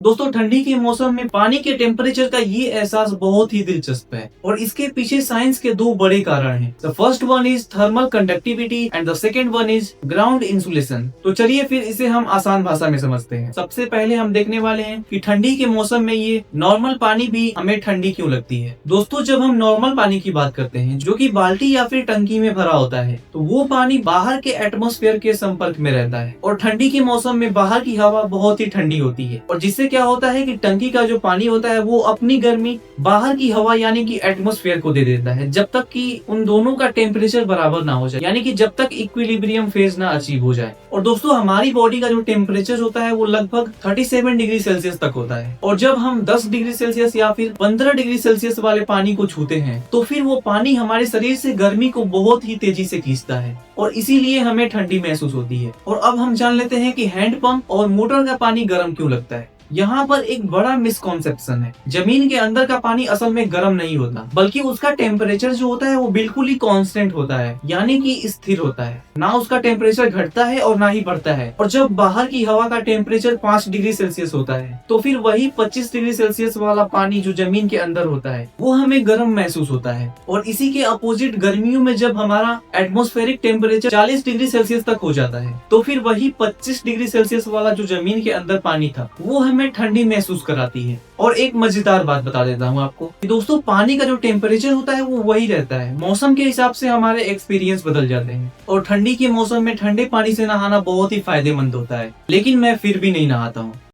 दोस्तों ठंडी के मौसम में पानी के टेम्परेचर का ये एहसास बहुत ही दिलचस्प है और इसके पीछे साइंस के दो बड़े कारण हैं। The first one is thermal conductivity and the second one is ground insulation. तो चलिए फिर इसे हम आसान भाषा में समझते हैं। सबसे पहले हम देखने वाले हैं कि ठंडी के मौसम में ये नॉर्मल पानी भी हमें ठंडी क्यों लगती है। दोस्तों जब हम नॉर्मल पानी की बात करते हैं जो कि बाल्टी या फिर टंकी में भरा होता है तो वो पानी बाहर के एटमॉस्फेयर के संपर्क में रहता है और ठंडी के मौसम में बाहर की हवा बहुत ही ठंडी होती है और जिससे क्या होता है कि टंकी का जो पानी होता है वो अपनी गर्मी बाहर की हवा यानी कि एटमॉस्फेयर को दे देता है जब तक कि उन दोनों का टेम्परेचर बराबर ना हो जाए, यानी कि जब तक इक्विलिब्रियम फेज ना अचीव हो जाए। और दोस्तों हमारी बॉडी का जो टेम्परेचर होता है वो लगभग 37 डिग्री सेल्सियस तक होता है और जब हम 10 डिग्री सेल्सियस या फिर 15 डिग्री सेल्सियस वाले पानी को छूते हैं तो फिर वो पानी हमारे शरीर से गर्मी को बहुत ही तेजी से खींचता है और इसीलिए हमें ठंडी महसूस होती है। और अब हम जान लेते हैं कि हैंडपंप और मोटर का पानी गर्म क्यों लगता है। यहाँ पर एक बड़ा मिसकॉन्सेप्शन है। जमीन के अंदर का पानी असल में गर्म नहीं होता बल्कि उसका टेम्परेचर जो होता है वो बिल्कुल ही कांस्टेंट होता है, यानी कि स्थिर होता है। ना उसका टेम्परेचर घटता है और ना ही बढ़ता है। और जब बाहर की हवा का टेम्परेचर 5 डिग्री सेल्सियस होता है तो फिर वही 25 डिग्री सेल्सियस वाला पानी जो जमीन के अंदर होता है वो हमें गर्म महसूस होता है। और इसी के अपोजिट गर्मियों में जब हमारा एटमॉस्फेरिक टेम्परेचर 40 डिग्री सेल्सियस तक हो जाता है तो फिर वही 25 डिग्री सेल्सियस वाला जो जमीन के अंदर पानी था वो हमें ठंडी महसूस कराती है। और एक मजेदार बात बता देता हूँ आपको कि दोस्तों पानी का जो टेम्परेचर होता है वो वही रहता है, मौसम के हिसाब से हमारे एक्सपीरियंस बदल जाते हैं। और ठंडी के मौसम में ठंडे पानी से नहाना बहुत ही फायदेमंद होता है, लेकिन मैं फिर भी नहीं नहाता हूँ।